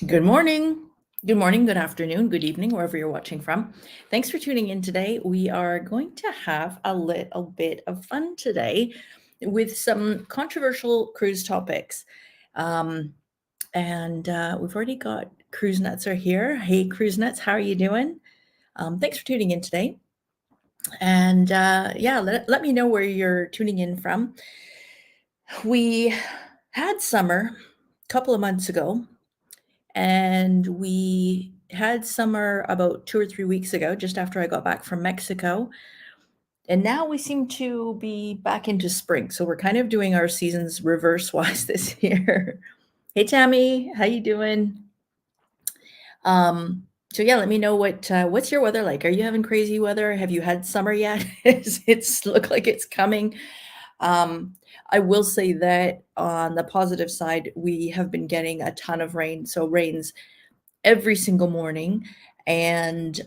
Good morning. Good morning, good afternoon, good evening, wherever you're watching from. Thanks for tuning in today. We are going to have a little bit of fun today with some controversial cruise topics. We've already got Cruise Nuts are here. Hey, Cruise Nuts, how are you doing? Thanks for tuning in today. And let me know where you're tuning in from. We had summer a couple of months ago, and we had summer about 2 or 3 weeks ago, just after I got back from Mexico. And now we seem to be back into spring. So we're kind of doing our seasons reverse-wise this year. Hey, Tammy, how you doing? So yeah, let me know what's your weather like? Are you having crazy weather? Have you had summer yet? It's look like it's coming. I will say that on the positive side, we have been getting a ton of rain. So rains every single morning, and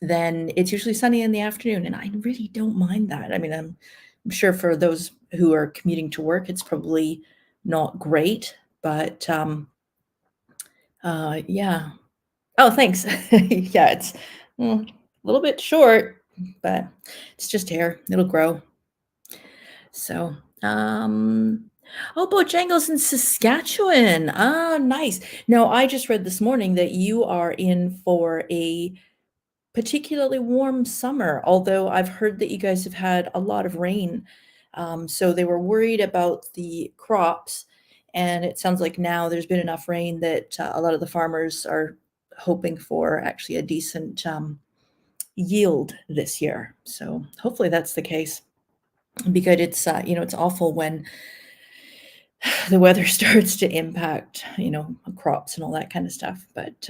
then it's usually sunny in the afternoon, and I really don't mind that. I mean, I'm sure for those who are commuting to work, it's probably not great, but yeah. Oh, thanks. Yeah, it's a little bit short, but it's just hair. It'll grow. So, oh, Bojangles in Saskatchewan. Ah, nice. No, I just read this morning that you are in for a particularly warm summer, although I've heard that you guys have had a lot of rain. So they were worried about the crops, and it sounds like now there's been enough rain that a lot of the farmers are hoping for actually a decent yield this year. So hopefully that's the case, because it's it's awful when the weather starts to impact crops and all that kind of stuff. But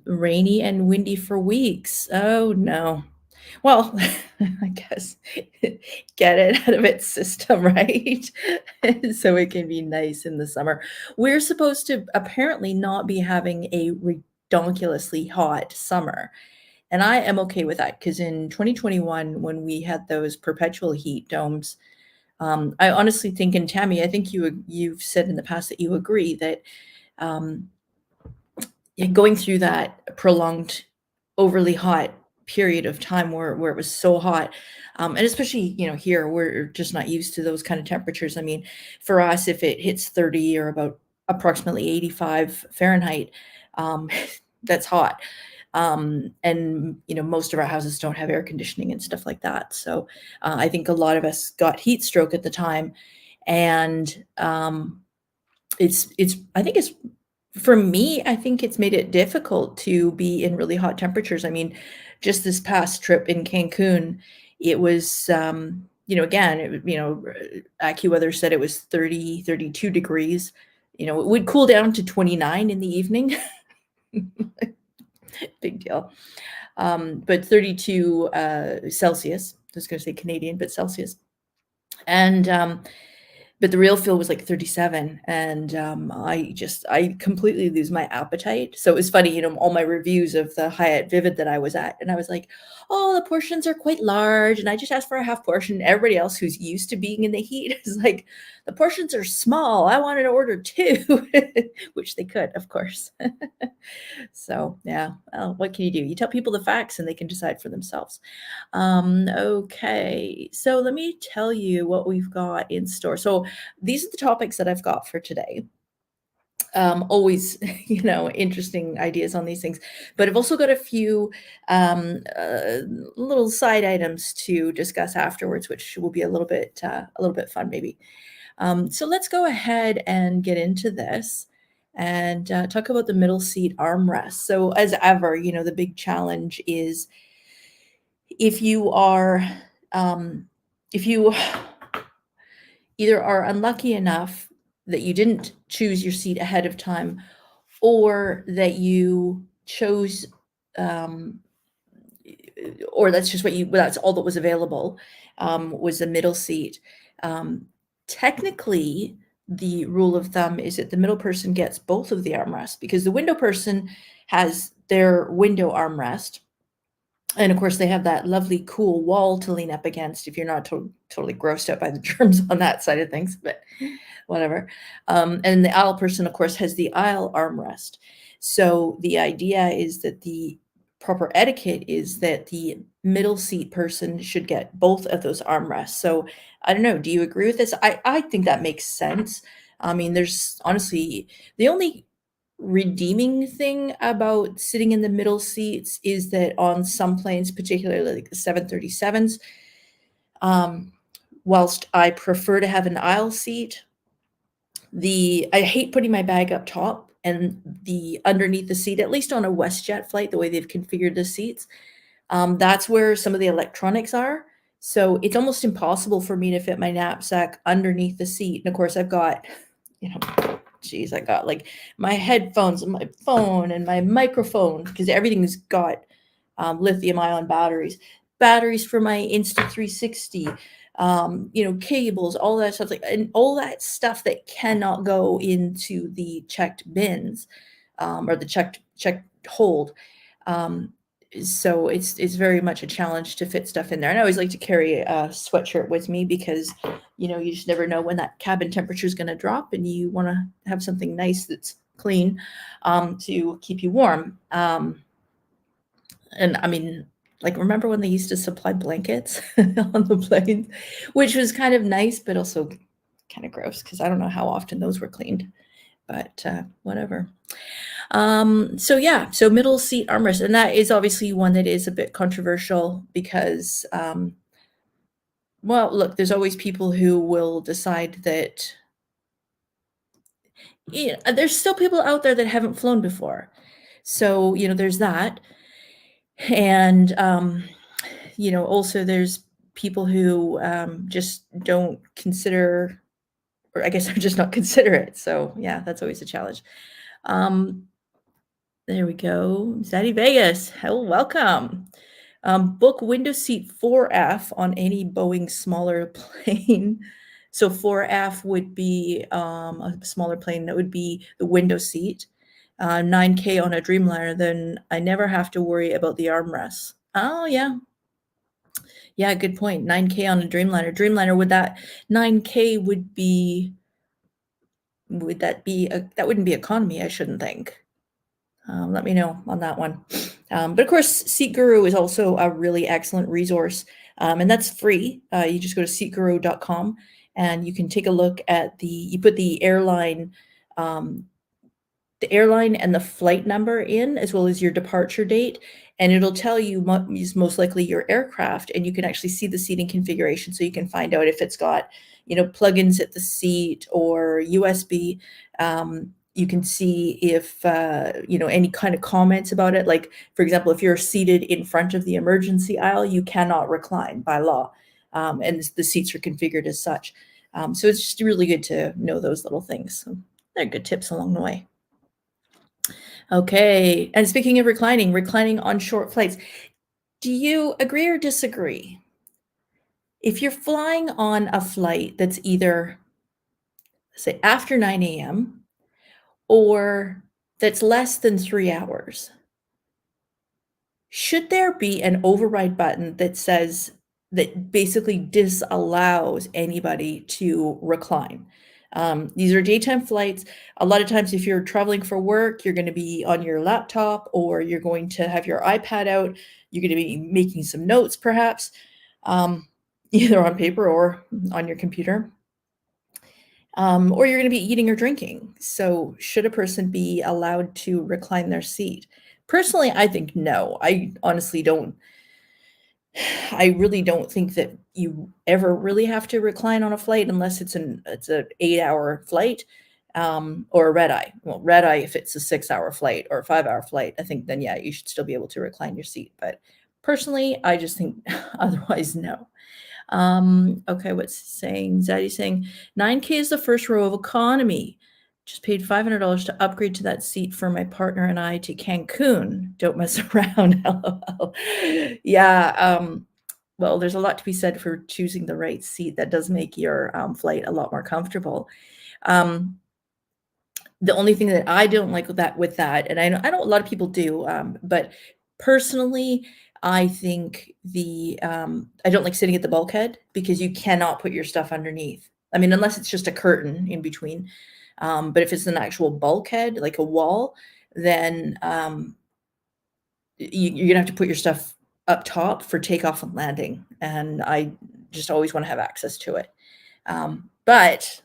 rainy and windy for weeks. Oh no. Well, I guess get it out of its system, right? So it can be nice in the summer. We're supposed to apparently not be having a ridiculously hot summer. And I am okay with that, because in 2021, when we had those perpetual heat domes, I honestly think, and Tammy, I think you've said in the past that you agree that um, going through that prolonged, overly hot period of time where it was so hot, and especially here we're just not used to those kind of temperatures. I mean, for us, if it hits 30 or about approximately 85 Fahrenheit, um, that's hot. And most of our houses don't have air conditioning and stuff like that. So I think a lot of us got heat stroke at the time, and it's I think it's for me, I think it's made it difficult to be in really hot temperatures. I mean, just this past trip in Cancun, it was, again, AccuWeather said it was 30, 32 degrees. It would cool down to 29 in the evening. Big deal. But 32 Celsius. I was going to say Canadian, but Celsius. And but the real feel was like 37, and I completely lose my appetite. So it was funny, all my reviews of the Hyatt Vivid that I was at, and I was like, oh, the portions are quite large, and I just asked for a half portion. Everybody else who's used to being in the heat is like, the portions are small, I wanted to order two. Which they could, of course. So yeah, well, what can you do? You tell people the facts and they can decide for themselves. Okay, so let me tell you what we've got in store. So these are the topics that I've got for today. Always, interesting ideas on these things, but I've also got a few little side items to discuss afterwards, which will be a little bit fun, maybe. So let's go ahead and get into this and talk about the middle seat armrest. So as ever, the big challenge is if you are if you either are unlucky enough that you didn't choose your seat ahead of time, or that you chose or that's all that was available, was the middle seat. Technically, the rule of thumb is that the middle person gets both of the armrests, because the window person has their window armrest, And of course, they have that lovely cool wall to lean up against if you're not totally grossed out by the germs on that side of things, but whatever. And the aisle person, of course, has the aisle armrest. So the idea is that the proper etiquette is that the middle seat person should get both of those armrests. So I don't know, do you agree with this? I think that makes sense. I mean, there's honestly the only redeeming thing about sitting in the middle seats is that on some planes, particularly like the 737s, um, whilst I prefer to have an aisle seat, I hate putting my bag up top and the underneath the seat, at least on a WestJet flight, the way they've configured the seats, that's where some of the electronics are. So it's almost impossible for me to fit my knapsack underneath the seat. And of course, I've got, you know, geez, I got like my headphones and my phone and my microphone because everything's got lithium ion batteries for my Insta360, cables, all that stuff, and all that stuff that cannot go into the checked bins, or the checked hold. So it's very much a challenge to fit stuff in there. And I always like to carry a sweatshirt with me because, you just never know when that cabin temperature is going to drop, and you want to have something nice that's clean, to keep you warm. And I mean, like, remember when they used to supply blankets on the planes, which was kind of nice, but also kind of gross because I don't know how often those were cleaned, but whatever. So yeah, so middle seat armrest, and that is obviously one that is a bit controversial because, well, look, there's always people who will decide that, there's still people out there that haven't flown before. So, there's that. And, also there's people who just don't consider, or I guess are just not considerate. So yeah, that's always a challenge. There we go. Zaddy Vegas. Hello, welcome. Book window seat 4F on any Boeing smaller plane. So 4F would be a smaller plane. That would be the window seat. 9K on a Dreamliner, then I never have to worry about the armrests. Oh, yeah. Yeah, good point. 9K on a Dreamliner. Dreamliner, would that 9K would that wouldn't be economy, I shouldn't think. Let me know on that one. But of course, Seat Guru is also a really excellent resource, and that's free. You just go to seatguru.com and you can take a look at you put the airline and the flight number in, as well as your departure date, and it'll tell you most likely your aircraft, and you can actually see the seating configuration, so you can find out if it's got, plugins at the seat or USB. You can see if, any kind of comments about it. Like, for example, if you're seated in front of the emergency aisle, you cannot recline by law, and the seats are configured as such. So it's just really good to know those little things. So they're good tips along the way. Okay, and speaking of reclining on short flights, do you agree or disagree? If you're flying on a flight that's either, say, after 9 AM or that's less than 3 hours, should there be an override button that basically disallows anybody to recline? These are daytime flights. A lot of times, if you're traveling for work, you're going to be on your laptop or you're going to have your iPad out. You're going to be making some notes, perhaps, either on paper or on your computer. Or you're going to be eating or drinking. So, should a person be allowed to recline their seat? Personally, I think no. I honestly don't. I really don't think that you ever really have to recline on a flight unless it's an 8-hour flight, or a red eye. Well, red eye, if it's a 6-hour flight or a 5-hour flight, I think then, yeah, you should still be able to recline your seat. But personally, I just think otherwise, no. Okay, what's saying? Zaddy's saying 9K is the first row of economy. Just paid $500 to upgrade to that seat for my partner and I to Cancun. Don't mess around. LOL. Yeah. Well, there's a lot to be said for choosing the right seat. That does make your flight a lot more comfortable. The only thing that I don't like with that, and I know a lot of people do, but personally, I think I don't like sitting at the bulkhead because you cannot put your stuff underneath. I mean, unless it's just a curtain in between. But if it's an actual bulkhead, like a wall, then you're gonna have to put your stuff up top for takeoff and landing. And I just always want to have access to it. But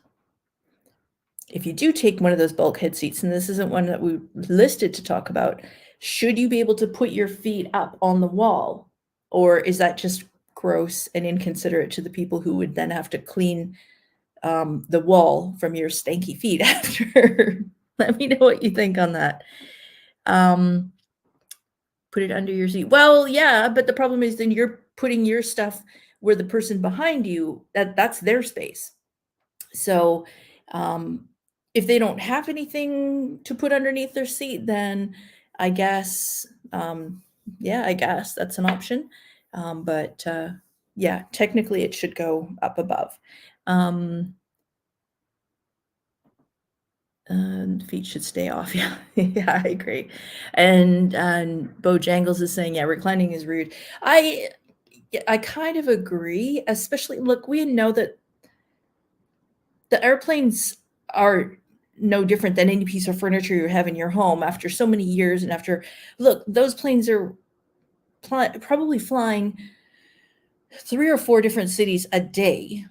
if you do take one of those bulkhead seats, and this isn't one that we listed to talk about, should you be able to put your feet up on the wall? Or is that just gross and inconsiderate to the people who would then have to clean the wall from your stanky feet after? Let me know what you think on that. Put it under your seat. Well, yeah, but the problem is then you're putting your stuff where the person behind you, that's their space. So if they don't have anything to put underneath their seat, then I guess, yeah, I guess that's an option. But yeah, technically it should go up above. Feet should stay off. Yeah, yeah, I agree. And Bojangles is saying, yeah, reclining is rude. I kind of agree, especially, look, we know that the airplanes are no different than any piece of furniture you have in your home after so many years. And look, those planes are probably flying 3 or 4 different cities a day.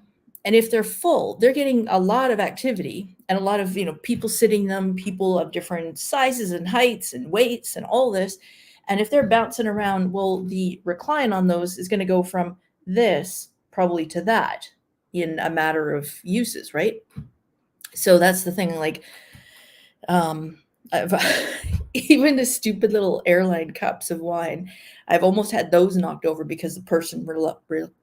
And if they're full, they're getting a lot of activity and a lot of, people sitting them, people of different sizes and heights and weights and all this. And if they're bouncing around, well, the recline on those is going to go from this probably to that in a matter of uses, right? So that's the thing, like, I've even the stupid little airline cups of wine, I've almost had those knocked over because the person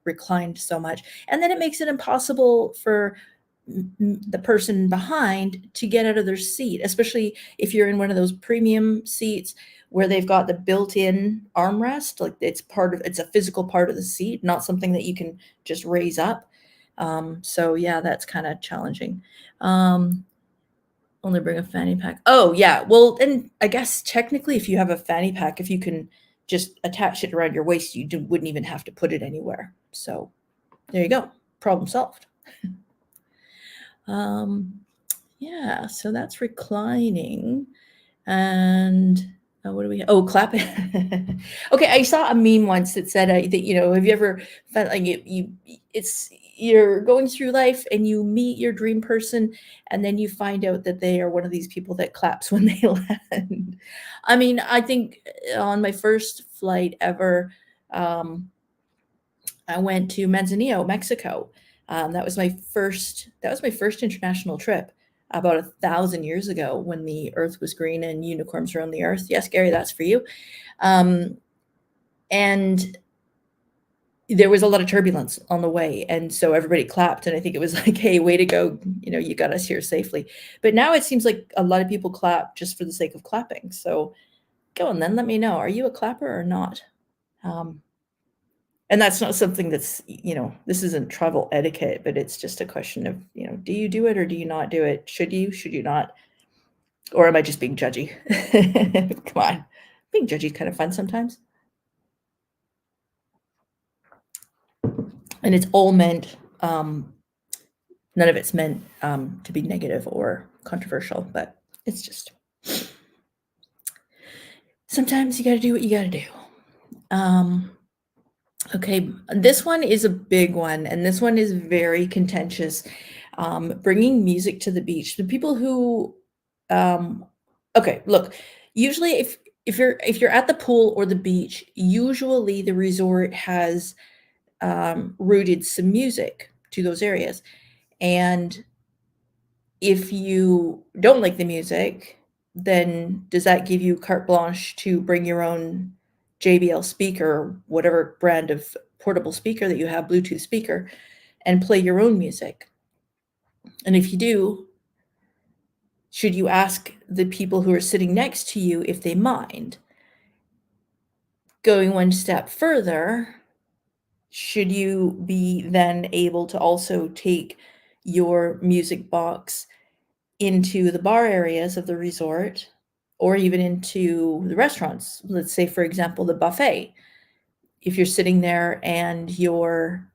reclined so much. And then it makes it impossible for the person behind to get out of their seat, especially if you're in one of those premium seats where they've got the built-in armrest, like it's a physical part of the seat, not something that you can just raise up. So yeah, that's kind of challenging. Only bring a fanny pack. Oh, yeah. Well, and I guess technically if you have a fanny pack, if you can just attach it around your waist, you wouldn't even have to put it anywhere. So there you go. Problem solved. Yeah, so that's reclining. And what do we have? Oh, clapping. Okay, I saw a meme once that said that, have you ever felt like you're going through life and you meet your dream person and then you find out that they are one of these people that claps when they land. I mean, I think on my first flight ever, I went to Manzanillo, Mexico. That was my first international trip about 1,000 years ago when the earth was green and unicorns were on the earth. Yes, Gary, that's for you. And there was a lot of turbulence on the way. And so everybody clapped. And I think it was like, hey, way to go. You got us here safely. But now it seems like a lot of people clap just for the sake of clapping. So go on then, let me know. Are you a clapper or not? And that's not something that's, this isn't travel etiquette, but it's just a question of, do you do it or do you not do it? Should you not? Or am I just being judgy? Come on. Being judgy is kind of fun sometimes. And it's all meant, none of it's meant to be negative or controversial, but it's just, sometimes you got to do what you got to do. Okay, this one is a big one, and this one is very contentious. Bringing music to the beach. The people who, okay, look, usually if you're at the pool or the beach, usually the resort has routed some music to those areas. And if you don't like the music, then does that give you carte blanche to bring your own JBL speaker, whatever brand of portable speaker that you have, Bluetooth speaker, and play your own music? And if you do, should you ask the people who are sitting next to you if they mind? Going one step further, should you be then able to also take your music box into the bar areas of the resort or even into the restaurants? Let's say, for example, the buffet. if you're sitting there and you're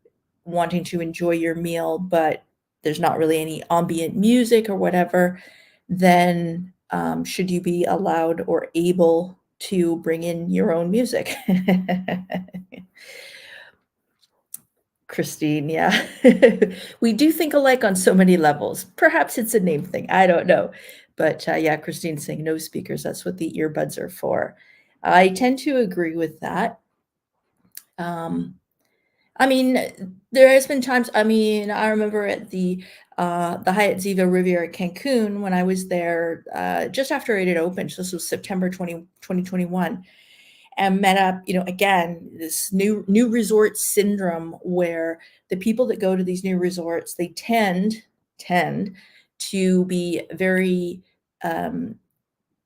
wanting to enjoy your meal, but there's not really any ambient music or whatever, then should you be allowed or able to bring in your own music? Christine, yeah. We do think alike on so many levels. Perhaps it's a name thing. I don't know. But yeah, Christine's saying no speakers. That's what the earbuds are for. I tend to agree with that. I mean, there has been times, I mean, I remember at the Hyatt Ziva Riviera Cancun when I was there just after it had opened. So this was September 2021, and met up, again, this new resort syndrome where the people that go to these new resorts, they tend to be very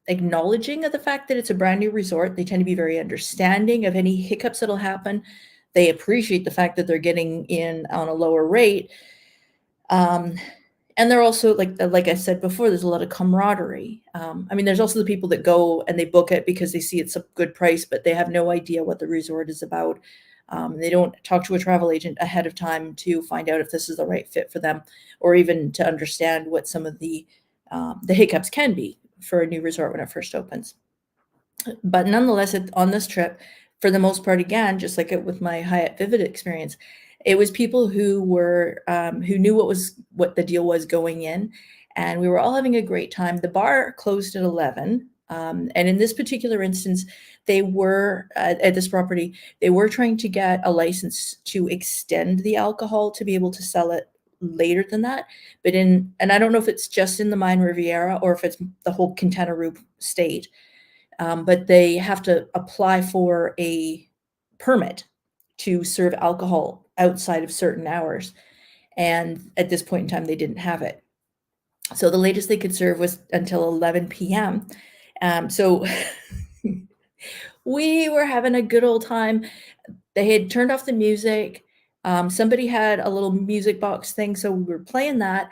acknowledging of the fact that it's a brand new resort. They tend to be very understanding of any hiccups that'll happen. They appreciate the fact that they're getting in on a lower rate. And they're also, like I said before, there's a lot of camaraderie. I mean, there's also the people that go and they book it because they see it's a good price, but they have no idea what the resort is about. They don't talk to a travel agent ahead of time to find out if this is the right fit for them, or even to understand what some of the hiccups can be for a new resort when it first opens. But nonetheless, on this trip, for the most part, again, just like with my Hyatt Vivid experience, it was people who were who knew what the deal was going in, and we were all having a great time. The bar closed at 11, and in this particular instance, they were at this property, they were trying to get a license to extend the alcohol to be able to sell it later than that. But and I don't know if it's just in the Mayan Riviera or if it's the whole Quintana Roo state. But they have to apply for a permit to serve alcohol outside of certain hours. And at this point in time, they didn't have it. So the latest they could serve was until 11 p.m. So we were having a good old time. They had turned off the music. Somebody had a little music box thing, so we were playing that.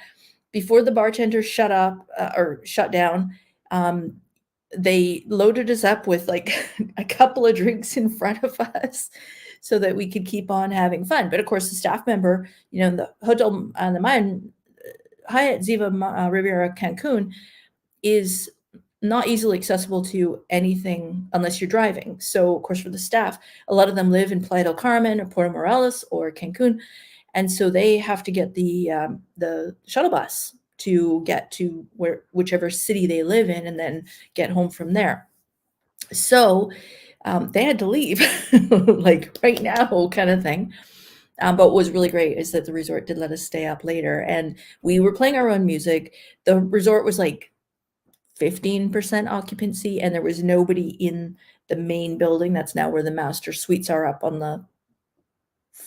Before the bartender shut up or shut down, they loaded us up with like a couple of drinks in front of us so that we could keep on having fun. But of course, the staff member, the hotel, the Mayan Hyatt Ziva Riviera Cancun is not easily accessible to anything unless you're driving. So of course, for the staff, a lot of them live in Playa del Carmen or Puerto Morelos or Cancun. And so they have to get the shuttle bus to get to whichever city they live in and then get home from there. So they had to leave like right now kind of thing. But what was really great is that the resort did let us stay up later, and we were playing our own music. The resort was like 15% occupancy, and there was nobody in the main building. That's now where the master suites are up on the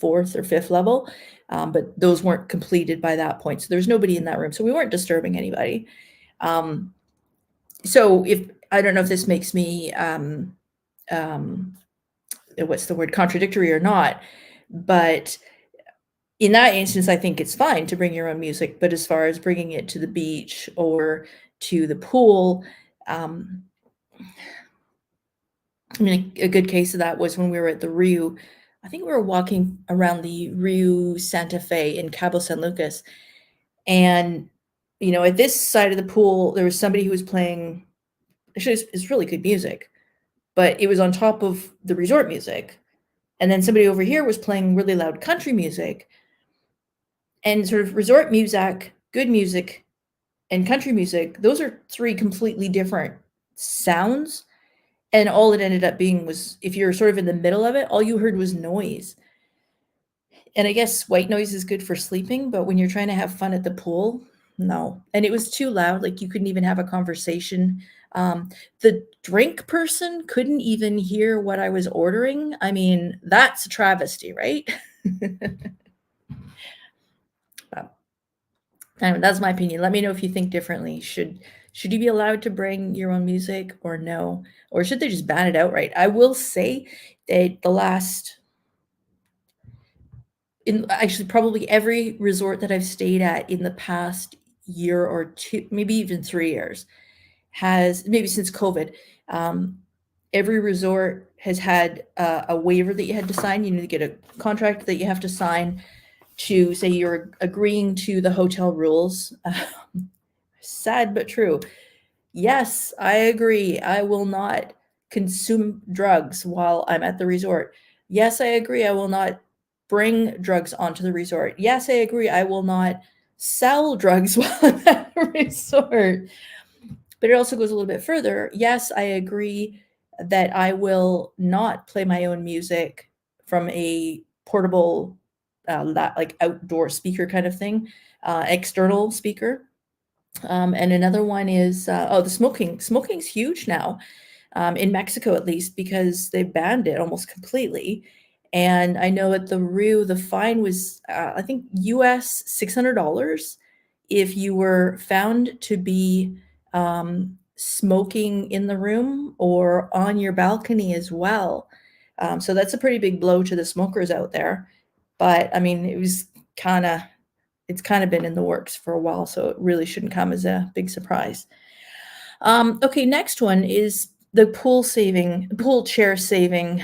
4th or 5th level. But those weren't completed by that point. So there was nobody in that room. So we weren't disturbing anybody. So I don't know if this makes me, what's the word, contradictory or not, but in that instance, I think it's fine to bring your own music. But as far as bringing it to the beach or to the pool, I mean, a good case of that was when we were at the Rio. I think we were walking around the Rio Santa Fe in Cabo San Lucas. And, at this side of the pool, there was somebody who was playing, actually, it's really good music, but it was on top of the resort music. And then somebody over here was playing really loud country music. And sort of resort music, good music, and country music, those are 3 completely different sounds. And all it ended up being was, if you're sort of in the middle of it, all you heard was noise. And I guess white noise is good for sleeping, but when you're trying to have fun at the pool, no. And it was too loud, like you couldn't even have a conversation. The drink person couldn't even hear what I was ordering. I mean, that's a travesty, right? That's my opinion. Let me know if you think differently. Should you be allowed to bring your own music or no? Or should they just ban it outright? I will say that actually probably every resort that I've stayed at in the past year or 2, maybe even 3 years, has, maybe since COVID, every resort has had a waiver that you had to sign. You need to get a contract that you have to sign to say you're agreeing to the hotel rules. Sad but true. Yes, I agree. I will not consume drugs while I'm at the resort. Yes, I agree. I will not bring drugs onto the resort. Yes, I agree. I will not sell drugs while I'm at the resort. But it also goes a little bit further. Yes, I agree that I will not play my own music from a portable, like outdoor speaker kind of thing, external speaker. And another one is the smoking. Smoking's huge now, in Mexico at least, because they banned it almost completely. And I know at the RU, the fine was, I think, US $600 if you were found to be smoking in the room or on your balcony as well. So that's a pretty big blow to the smokers out there. But I mean, it's kind of been in the works for a while, so it really shouldn't come as a big surprise. Okay, next one is the pool chair saving,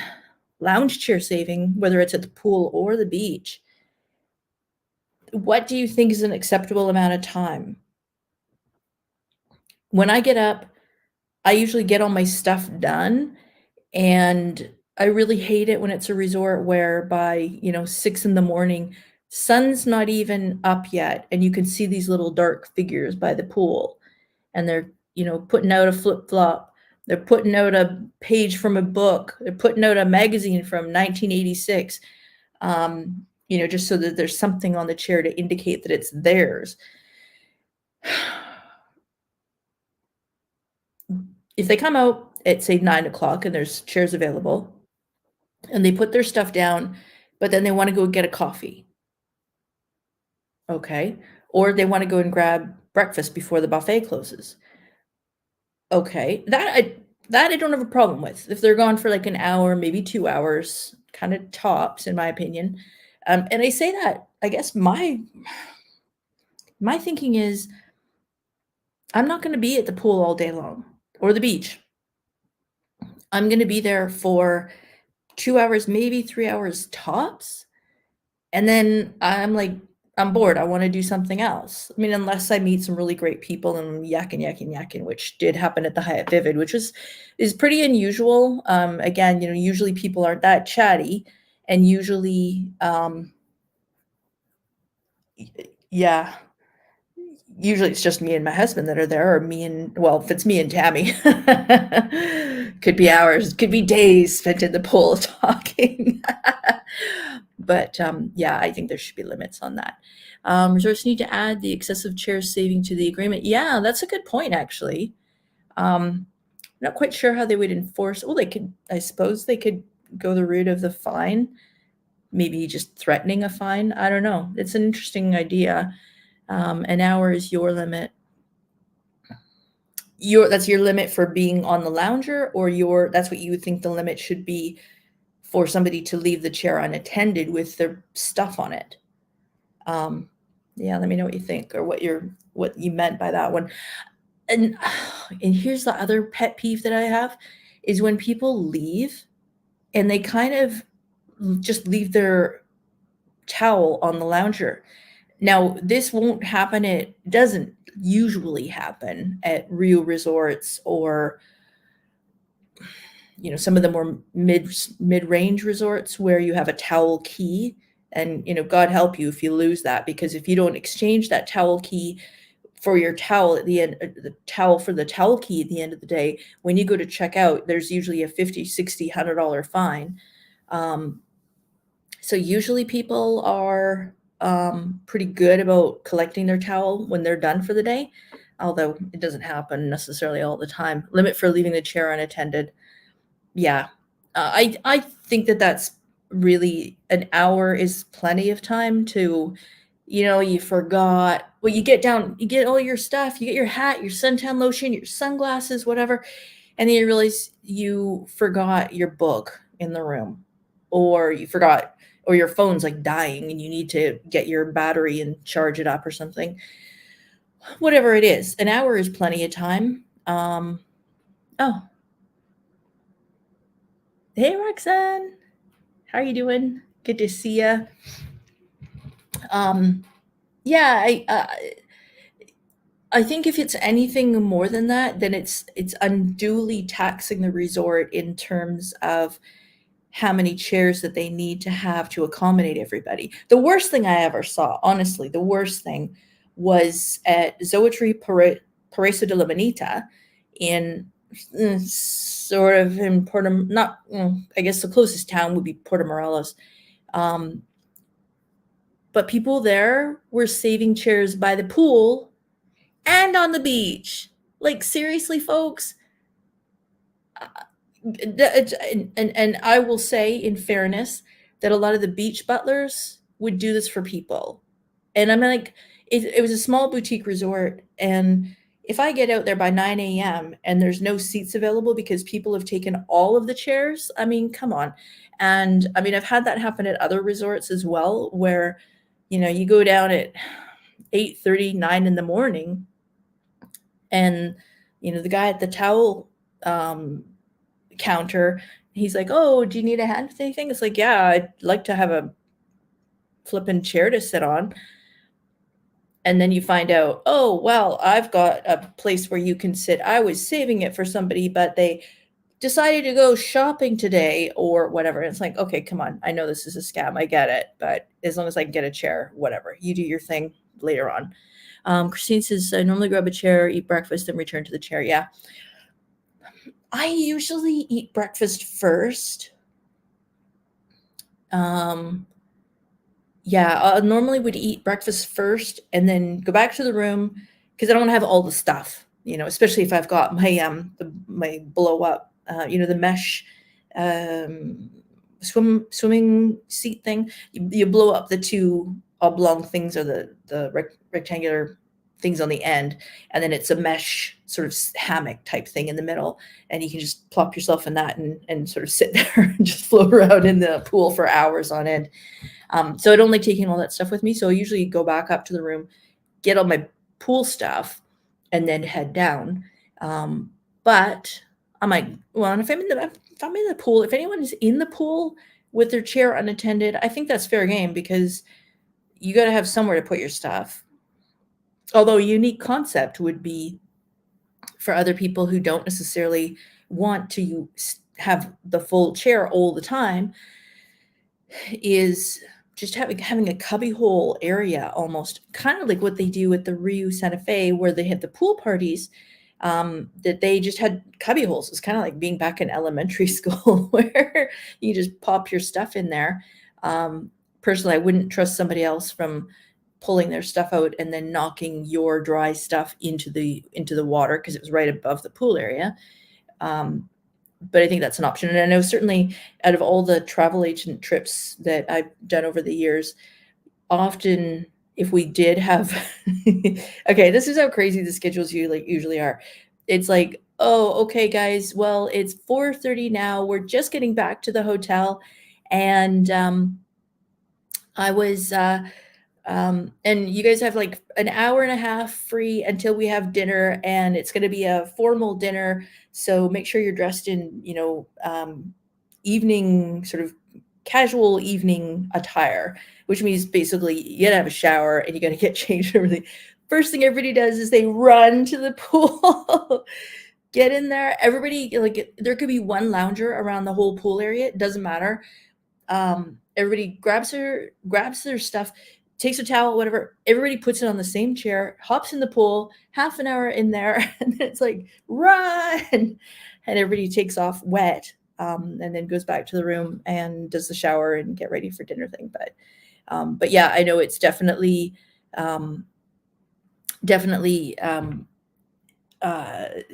lounge chair saving, whether it's at the pool or the beach. What do you think is an acceptable amount of time? When I get up, I usually get all my stuff done, and I really hate it when it's a resort where by, 6 in the morning, sun's not even up yet, and you can see these little dark figures by the pool, and they're, putting out a flip-flop. They're putting out a page from a book. They're putting out a magazine from 1986, just so that there's something on the chair to indicate that it's theirs. If they come out at, say, 9 o'clock and there's chairs available, and they put their stuff down, but then they want to go get a coffee. Okay. Or they want to go and grab breakfast before the buffet closes. Okay. That I don't have a problem with. If they're gone for like an hour, maybe 2 hours, kind of tops, in my opinion. And I say that, I guess my thinking is I'm not going to be at the pool all day long or the beach. I'm going to be there for 2 hours, maybe 3 hours tops. And then I'm bored. I want to do something else. I mean, unless I meet some really great people and I'm yakking, which did happen at the Hyatt Vivid, which is pretty unusual. Again, usually people aren't that chatty, and usually, yeah, usually it's just me and my husband that are there, or if it's me and Tammy, could be hours, could be days spent in the pool talking. But yeah, I think there should be limits on that. Resorts need to add the excessive chair saving to the agreement. Yeah, that's a good point, actually. Not quite sure how they would enforce. Well, I suppose they could go the route of the fine, maybe just threatening a fine. I don't know. It's an interesting idea. An hour is your limit. That's your limit for being on the lounger, or that's what you think the limit should be for somebody to leave the chair unattended with their stuff on it. Yeah, let me know what you think, or what you meant by that one. And here's the other pet peeve that I have is when people leave and they kind of just leave their towel on the lounger. Now, this won't happen. It doesn't usually happen at real resorts, or some of the more mid-range resorts where you have a towel key, and God help you if you lose that, because if you don't exchange that towel key for your towel at the end, the towel for the towel key at the end of the day, when you go to check out, there's usually a $50, $60, $100 fine. So usually people are pretty good about collecting their towel when they're done for the day, although it doesn't happen necessarily all the time. Limit for leaving the chair unattended. Yeah, I think that's really, an hour is plenty of time to, you forgot, well, you get all your stuff, you get your hat, your suntan lotion, your sunglasses, whatever, and then you realize you forgot your book in the room, or your phone's like dying and you need to get your battery and charge it up or something. Whatever it is, an hour is plenty of time. Oh, Hey, Roxanne. How are you doing? Good to see you. Yeah, I think if it's anything more than that, then it's unduly taxing the resort in terms of how many chairs that they need to have to accommodate everybody. The worst thing I ever saw, honestly, the worst thing was at 𝖳𝗏𝖺 Paraiso de la Bonita in sort of in not, I guess the closest town would be Puerto Morelos. But people there were saving chairs by the pool and on the beach. Like, seriously, folks. And I will say, in fairness, that a lot of the beach butlers would do this for people. And I'm like, it was a small boutique resort. And if I get out there by 9 a.m. and there's no seats available because people have taken all of the chairs, I mean, come on. And I mean, I've had that happen at other resorts as well, where, you go down at 8:30, 9 in the morning, and, the guy at the towel counter, he's like, "Oh, do you need a hand with anything?" It's like, "Yeah, I'd like to have a flippin' chair to sit on." And then you find out, "Oh, well, I've got a place where you can sit. I was saving it for somebody, but they decided to go shopping today," or whatever. And it's like, "Okay, come on. I know this is a scam. I get it. But as long as I can get a chair, whatever. You do your thing later on." Christine says, "I normally grab a chair, eat breakfast, then return to the chair." Yeah. I usually eat breakfast first. Yeah, I normally would eat breakfast first and then go back to the room because I don't have all the stuff, especially if I've got my blow up, the mesh swimming seat thing. You blow up the two oblong things or the rectangular things on the end, and then it's a mesh sort of hammock type thing in the middle, and you can just plop yourself in that and sort of sit there and just float around in the pool for hours on end. So I'd only taken all that stuff with me. So I usually go back up to the room, get all my pool stuff, and then head down. But I'm like, well, and if I'm in the pool, if anyone is in the pool with their chair unattended, I think that's fair game because you got to have somewhere to put your stuff. Although a unique concept would be for other people who don't necessarily want to have the full chair all the time, is just having a cubbyhole area, almost kind of like what they do at the Rio Santa Fe, where they have the pool parties, that they just had cubby holes. It's kind of like being back in elementary school where you just pop your stuff in there. Personally, I wouldn't trust somebody else from pulling their stuff out and then knocking your dry stuff into the water because it was right above the pool area. But I think that's an option. And I know certainly out of all the travel agent trips that I've done over the years, often if we did have okay, this is how crazy the schedules usually are. It's like, "Oh, okay, guys, well, it's 4:30 now. We're just getting back to the hotel, and I was and you guys have like an hour and a half free until we have dinner, and it's going to be a formal dinner. So make sure you're dressed in, evening, sort of casual evening attire," which means basically you gotta have a shower and you gotta get changed and everything. First thing everybody does is they run to the pool, get in there. Everybody, like, there could be one lounger around the whole pool area. It doesn't matter. Everybody grabs their stuff, takes a towel, whatever. Everybody puts it on the same chair, hops in the pool, half an hour in there, and then it's like, run! And everybody takes off wet, and then goes back to the room and does the shower and get ready for dinner thing. But yeah, I know it's definitely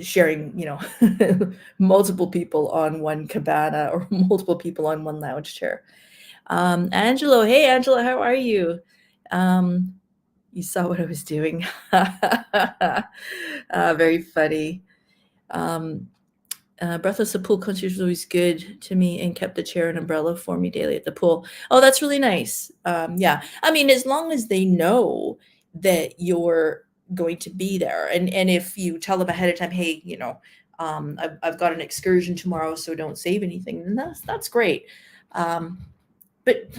sharing, multiple people on one cabana or multiple people on one lounge chair. Angelo, hey Angela, how are you? You saw what I was doing. Very funny. Breathless, the pool concierge was always good to me and kept a chair and umbrella for me daily at the pool. Oh, that's really nice. Yeah, I mean, as long as they know that you're going to be there, and if you tell them ahead of time, hey, I've got an excursion tomorrow, so don't save anything. And that's great. But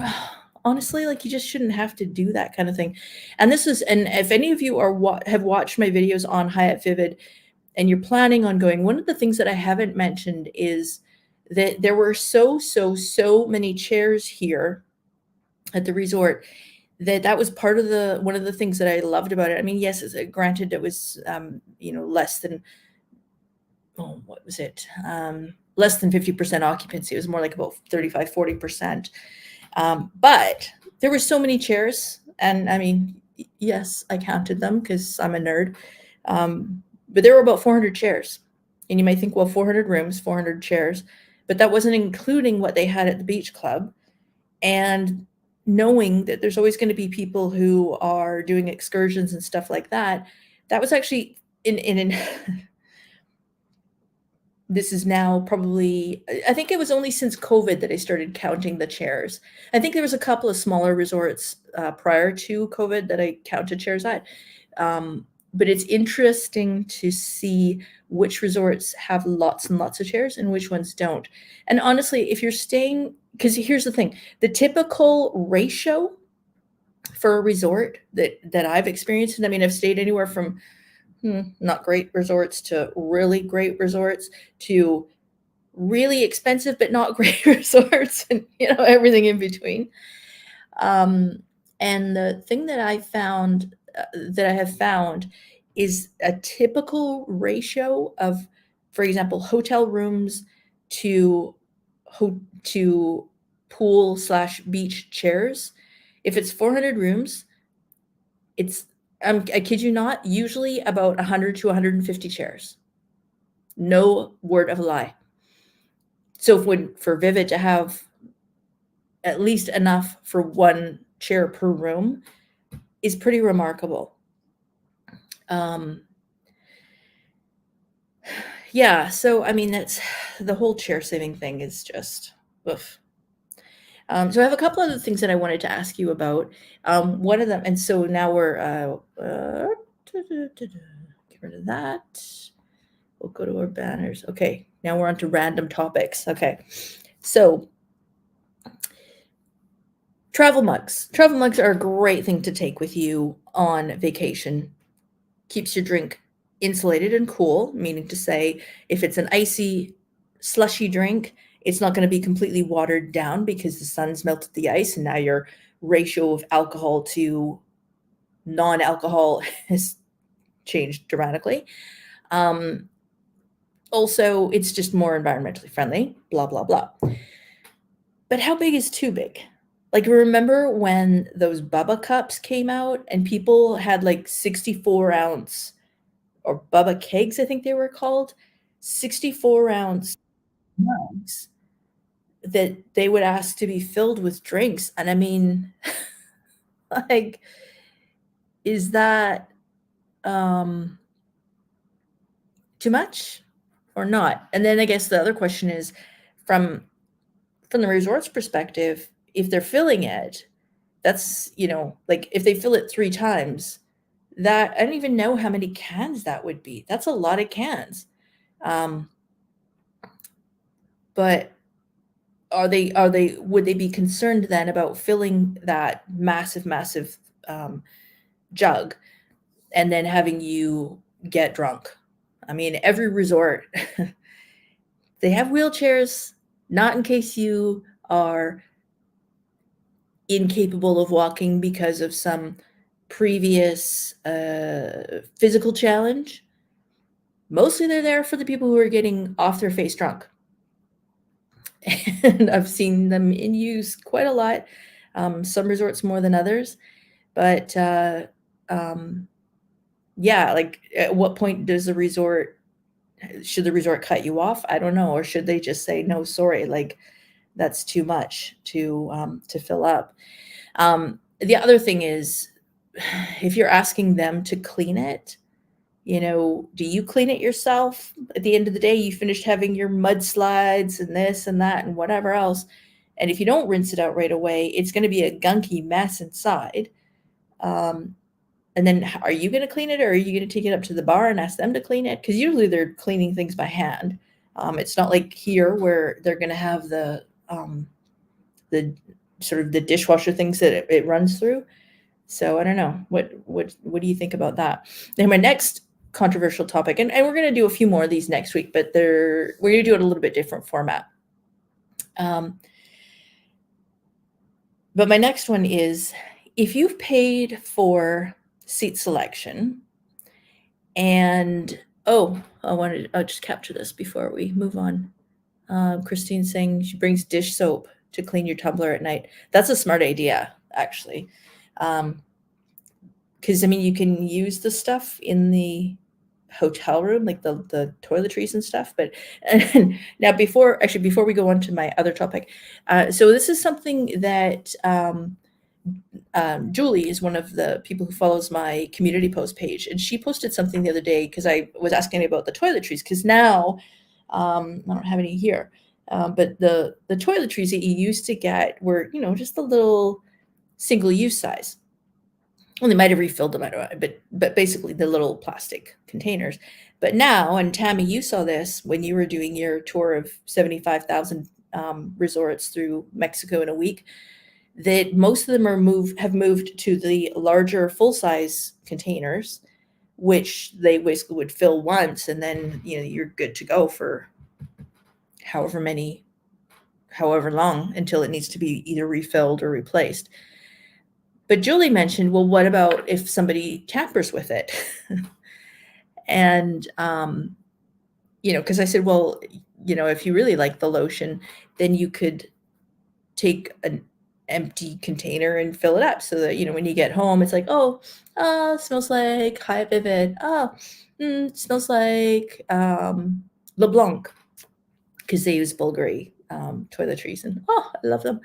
honestly, like, you just shouldn't have to do that kind of thing. And if any of you have watched my videos on Hyatt Vivid and you're planning on going, one of the things that I haven't mentioned is that there were so many chairs here at the resort that was part of one of the things that I loved about it. I mean, yes, granted, it was less than, what was it? Less than 50% occupancy. It was more like about 35, 40%. But there were so many chairs, and I mean, yes, I counted them because I'm a nerd. But there were about 400 chairs, and you might think, well, 400 rooms, 400 chairs, but that wasn't including what they had at the beach club. And knowing that there's always going to be people who are doing excursions and stuff like that, that was actually in this is now probably, I think it was only since COVID that I started counting the chairs. I think there was a couple of smaller resorts prior to COVID that I counted chairs at. But it's interesting to see which resorts have lots and lots of chairs and which ones don't. And honestly, if you're staying, because here's the thing, the typical ratio for a resort that I've experienced, and I mean, I've stayed anywhere from not great resorts to really great resorts to really expensive but not great resorts, and everything in between. And the thing that I have found is a typical ratio of, for example, hotel rooms to pool/beach chairs. If it's 400 rooms, it's, I kid you not, usually about 100 to 150 chairs. No word of a lie. So for Vivid to have at least enough for one chair per room is pretty remarkable. Yeah, so I mean, that's the whole chair saving thing is just oof. So I have a couple other things that I wanted to ask you about. One of them, and so now we're get rid of that. We'll go to our banners. Okay, now we're on to random topics. Okay, so travel mugs. Travel mugs are a great thing to take with you on vacation. Keeps your drink insulated and cool, meaning to say, if it's an icy, slushy drink, it's not going to be completely watered down because the sun's melted the ice, and now your ratio of alcohol to non-alcohol has changed dramatically. Also, it's just more environmentally friendly, blah, blah, blah. But how big is too big? Like, remember when those Bubba cups came out and people had like 64-ounce, or Bubba kegs, I think they were called, 64-ounce mugs that they would ask to be filled with drinks. And I mean, like, is that too much or not? And then I guess the other question is, from the resort's perspective, if they're filling it, that's, like, if they fill it 3 times, that I don't even know how many cans that would be. That's a lot of cans. But would they be concerned then about filling that massive jug and then having you get drunk? I mean, every resort, they have wheelchairs, not in case you are incapable of walking because of some previous physical challenge. Mostly they're there for the people who are getting off their face drunk. And I've seen them in use quite a lot. Some resorts more than others. But yeah, like, at what point should the resort cut you off? I don't know. Or should they just say, no, sorry, like, that's too much to fill up. The other thing is, if you're asking them to clean it, do you clean it yourself? At the end of the day, you finished having your mudslides and this and that and whatever else. And if you don't rinse it out right away, it's going to be a gunky mess inside. And And then are you going to clean it, or are you going to take it up to the bar and ask them to clean it? Because usually they're cleaning things by hand. It's not like here where they're going to have the sort of the dishwasher things that it runs through. So I don't know. What do you think about that? And my next controversial topic, and we're going to do a few more of these next week, but we're going to do it a little bit different format. But my next one is, if you've paid for seat selection and, I'll just capture this before we move on. Christine saying she brings dish soap to clean your tumbler at night. That's a smart idea, actually. Because, I mean, you can use the stuff in the hotel room, like the toiletries and stuff. But now before we go on to my other topic, so this is something that Julie is one of the people who follows my community post page, and she posted something the other day because I was asking about the toiletries, because now I don't have any here, but the toiletries that you used to get were, just a little single-use size. Well, they might have refilled them, I don't know, but basically the little plastic containers. But now, and Tammy, you saw this when you were doing your tour of 75,000 resorts through Mexico in a week, that most of them have moved to the larger full-size containers, which they basically would fill once, and then you're good to go for however long until it needs to be either refilled or replaced. But Julie mentioned, well, what about if somebody tampers with it? And, because I said, well, if you really like the lotion, then you could take an empty container and fill it up so that, when you get home, it's like, it smells like Hyatt Vivid. It smells like LeBlanc, because they use Bulgari toiletries, and I love them.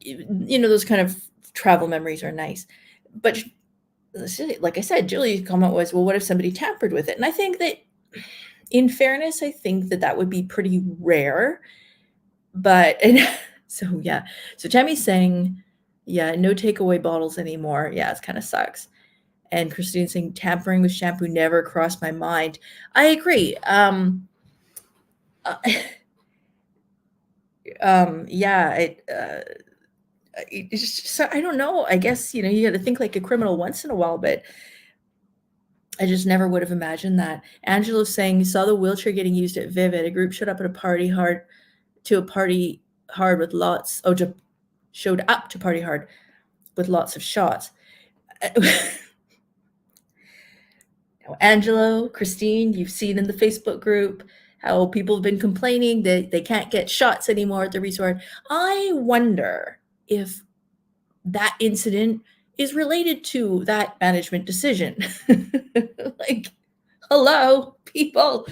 Those kind of travel memories are nice. But like I said, Julie's comment was, well, what if somebody tampered with it? And I think that, in fairness, I think that would be pretty rare. But so Tammy's saying, no takeaway bottles anymore. Yeah, it kind of sucks. And Christine's saying, tampering with shampoo never crossed my mind. I agree. It's just, I don't know. I guess, you got to think like a criminal once in a while, but I just never would have imagined that. Angela's saying, saw the wheelchair getting used at Vivid. A group showed up at a party hard with lots. Showed up to party hard with lots of shots. Angelo, Christine, you've seen in the Facebook group how people have been complaining that they can't get shots anymore at the resort. I wonder if that incident is related to that management decision. Like, hello, people.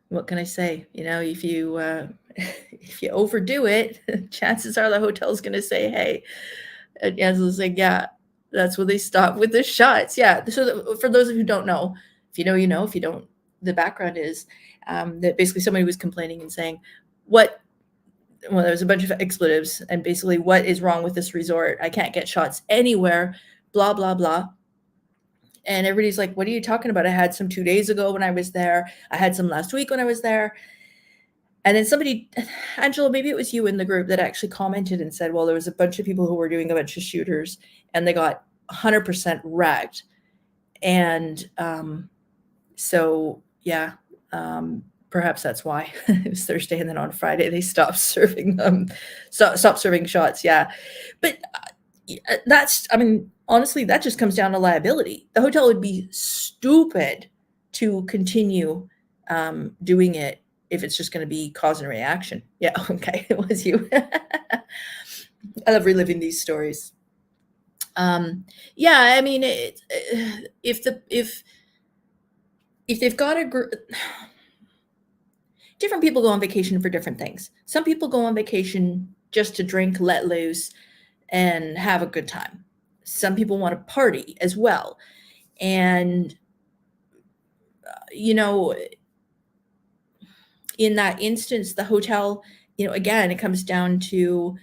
What can I say? If you overdo it, chances are the hotel's going to say, hey, and Angela's like, yeah, that's when they stop with the shots. Yeah. So for those of you who don't know, if you know, if you don't, the background is that basically somebody was complaining and saying, there was a bunch of expletives, and basically, what is wrong with this resort? I can't get shots anywhere, blah, blah, blah. And everybody's like, what are you talking about? I had some 2 days ago when I was there. I had some last week when I was there. And then somebody, Angela, maybe it was you in the group, that actually commented and said, well, there was a bunch of people who were doing a bunch of shooters and they got 100% wrecked. And perhaps that's why it was Thursday, and then on Friday they stopped serving shots. Yeah. But honestly, that just comes down to liability. The hotel would be stupid to continue doing it if it's just going to be cause and reaction. Yeah, okay, it was you. I love reliving these stories. If they've got a group, different people go on vacation for different things. Some people go on vacation just to drink, let loose, and have a good time. Some people want to party as well. And, in that instance, the hotel, again, it comes down to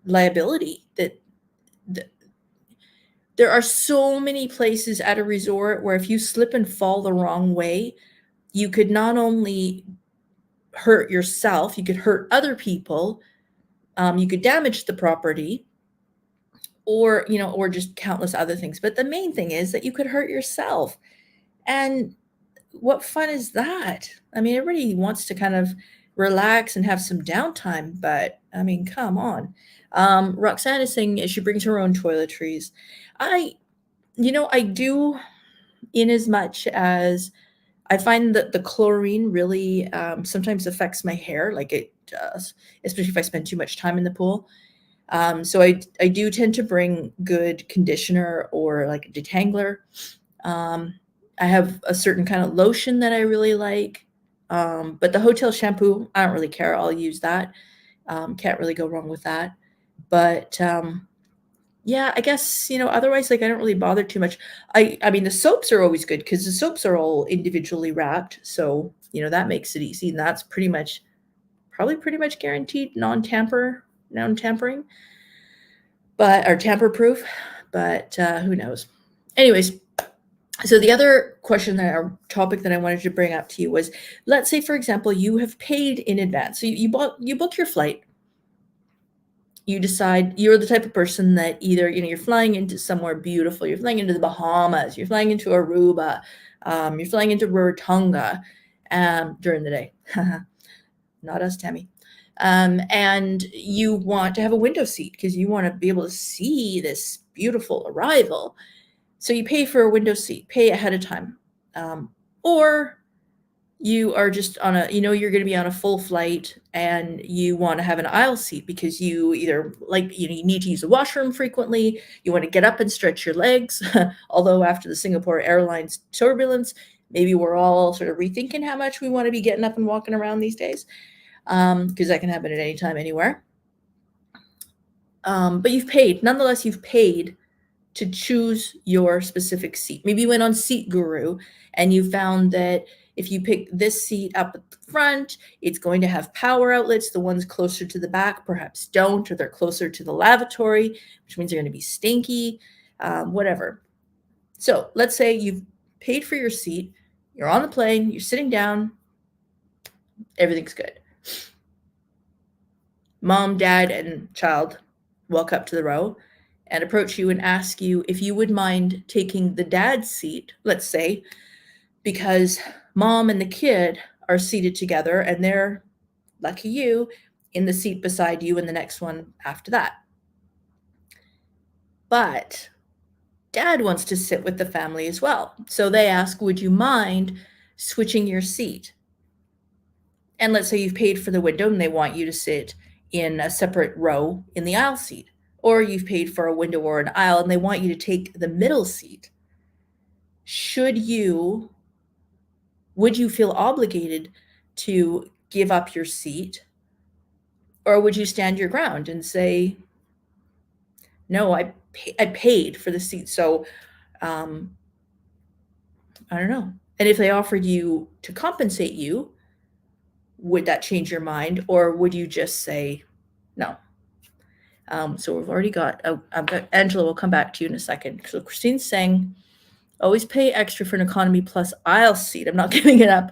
liability. That there are so many places at a resort where if you slip and fall the wrong way, you could not only hurt yourself, you could hurt other people, you could damage the property, or just countless other things. But the main thing is that you could hurt yourself. And what fun is that? I mean, everybody wants to kind of relax and have some downtime, but I mean, come on. Roxanne is saying she brings her own toiletries. I do, in as much as I find that the chlorine really sometimes affects my hair, like it does, especially if I spend too much time in the pool. So I do tend to bring good conditioner or like a detangler. I have a certain kind of lotion that I really like. But the hotel shampoo, I don't really care. I'll use that. Can't really go wrong with that. But yeah, I guess, otherwise, like, I don't really bother too much. I mean, the soaps are always good because the soaps are all individually wrapped. So, that makes it easy. And that's probably pretty much guaranteed non-tampering, or tamper-proof. But who knows? Anyways, so the other question or topic that I wanted to bring up to you was, let's say, for example, you have paid in advance. So you book your flight. You decide you're the type of person that either, you're flying into somewhere beautiful, you're flying into the Bahamas, you're flying into Aruba, you're flying into Rarotonga during the day. Not us, Tammy. And you want to have a window seat because you want to be able to see this beautiful arrival. So you pay for a window seat, pay ahead of time. Or you are just on you're going to be on a full flight and you want to have an aisle seat because you either you need to use the washroom frequently, you want to get up and stretch your legs. Although after the Singapore Airlines turbulence, maybe we're all sort of rethinking how much we want to be getting up and walking around these days, because that can happen at any time, anywhere. But nonetheless, you've paid to choose your specific seat. Maybe you went on Seat Guru and you found that if you pick this seat up at the front, it's going to have power outlets. The ones closer to the back perhaps don't, or they're closer to the lavatory, which means they're going to be stinky, whatever. So let's say you've paid for your seat, you're on the plane, you're sitting down, everything's good. Mom, dad, and child walk up to the row and approach you and ask you if you would mind taking the dad's seat, let's say, because mom and the kid are seated together and they're, lucky you, in the seat beside you and the next one after that. But dad wants to sit with the family as well. So they ask, would you mind switching your seat? And let's say you've paid for the window and they want you to sit in a separate row in the aisle seat. Or you've paid for a window or an aisle and they want you to take the middle seat. Would you feel obligated to give up your seat? Or would you stand your ground and say, no, I paid for the seat. So, I don't know. And if they offered you to compensate you, would that change your mind? Or would you just say no? So we've already got Angela will come back to you in a second. So Christine's saying, always pay extra for an economy plus aisle seat. I'm not giving it up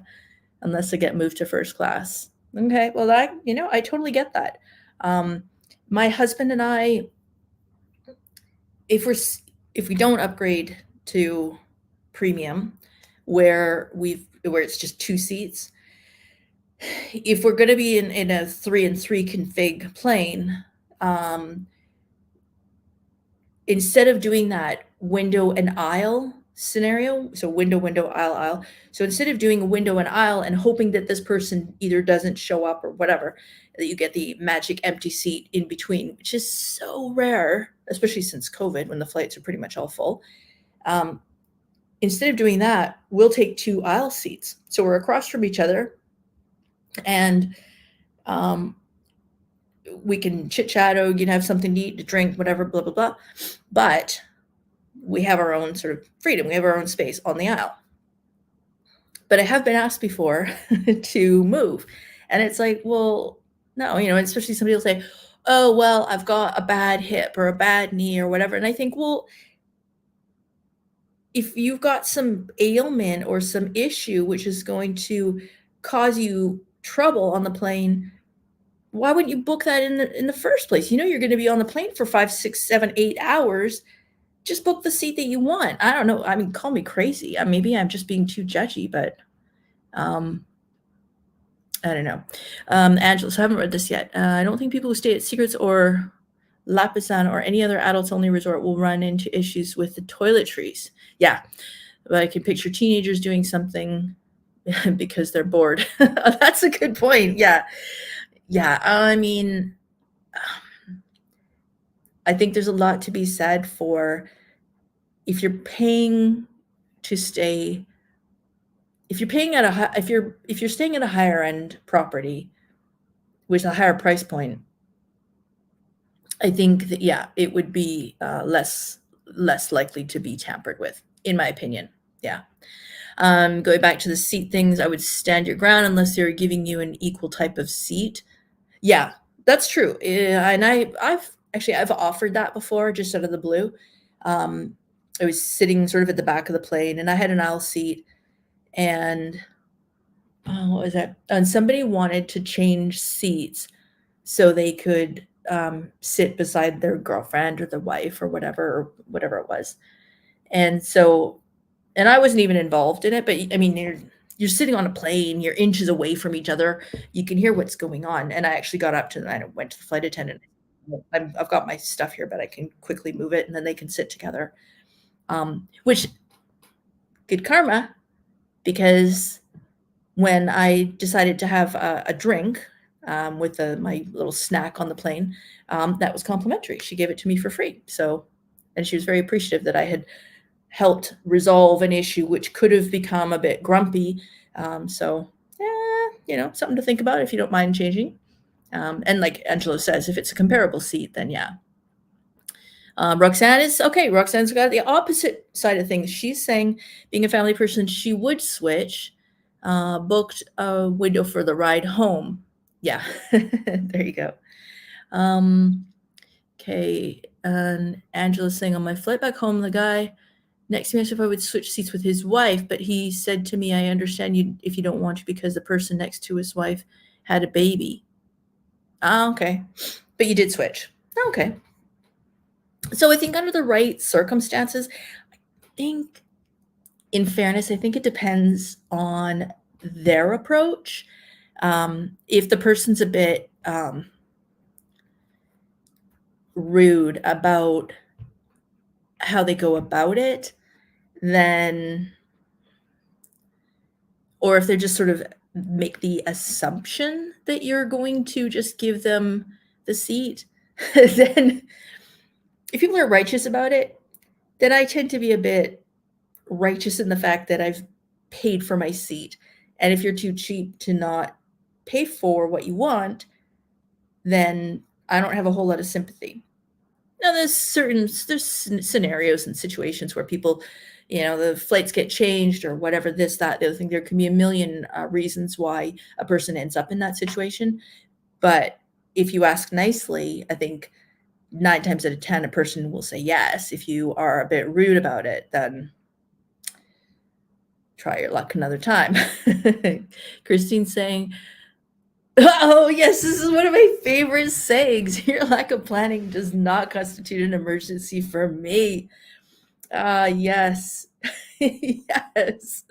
unless I get moved to first class. Okay, well, I totally get that. My husband and I, if we don't upgrade to premium, where it's just 2 seats, if we're going to be in a 3-and-3 config plane, instead of doing that window and aisle scenario, so window, aisle, so instead of doing a window and aisle and hoping that this person either doesn't show up or whatever, that you get the magic empty seat in between, which is so rare, especially since COVID, when the flights are pretty much all full. Instead of doing that, we'll take 2 aisle seats. So we're across from each other and we can chit-chat, or you can have something to eat, to drink, whatever, blah, blah, blah. But we have our own sort of freedom. We have our own space on the aisle. But I have been asked before to move. And it's like, well, no, especially somebody will say, oh, well, I've got a bad hip or a bad knee or whatever. And I think, well, if you've got some ailment or some issue which is going to cause you trouble on the plane, why wouldn't you book that in the first place? You're going to be on the plane for 5, 6, 7, 8 hours. Just book the seat that you want. I don't know. I mean, call me crazy. Maybe I'm just being too judgy, but I don't know. Angela, so I haven't read this yet. I don't think people who stay at Secrets or Lapisan or any other adults-only resort will run into issues with the toiletries. Yeah, but I can picture teenagers doing something because they're bored. That's a good point. Yeah. I mean, I think there's a lot to be said for if you're paying to stay. If you're paying at if you're staying at a higher end property with a higher price point, I think that it would be less likely to be tampered with, in my opinion. Yeah. Going back to the seat things, I would stand your ground unless they're giving you an equal type of seat. Yeah, that's true. And I've offered that before, just out of the blue. I was sitting sort of at the back of the plane, and I had an aisle seat, and what was that? And somebody wanted to change seats so they could sit beside their girlfriend or their wife or whatever it was. And I wasn't even involved in it, but I mean, you're sitting on a plane, you're inches away from each other, you can hear what's going on. And I actually got up to them, I went to the flight attendant. I've got my stuff here, but I can quickly move it, and then they can sit together. Which, good karma, because when I decided to have a drink with my little snack on the plane, that was complimentary. She gave it to me for free. And she was very appreciative that I had helped resolve an issue which could have become a bit grumpy. Something to think about if you don't mind changing. And like Angela says, if it's a comparable seat, then yeah. Roxanne's got the opposite side of things. She's saying, being a family person, she would switch, booked a window for the ride home. Yeah, there you go. Okay, and Angela's saying, on my flight back home, the guy next to me asked if I would switch seats with his wife, but he said to me, I understand you if you don't want to, because the person next to his wife had a baby. Okay. But you did switch. Okay. So I think under the right circumstances, I think, in fairness, I think it depends on their approach. If the person's a bit rude about how they go about it, then, or if they're just sort of make the assumption that you're going to just give them the seat, then if people are righteous about it, then I tend to be a bit righteous in the fact that I've paid for my seat. And if you're too cheap to not pay for what you want, then I don't have a whole lot of sympathy. Now, there's scenarios and situations where people, the flights get changed or whatever, this, that, the other thing. There can be a million reasons why a person ends up in that situation. But if you ask nicely, I think 9 times out of 10, a person will say yes. If you are a bit rude about it, then try your luck another time. Christine's saying, oh, yes, this is one of my favorite sayings. Your lack of planning does not constitute an emergency for me. Yes. Yes.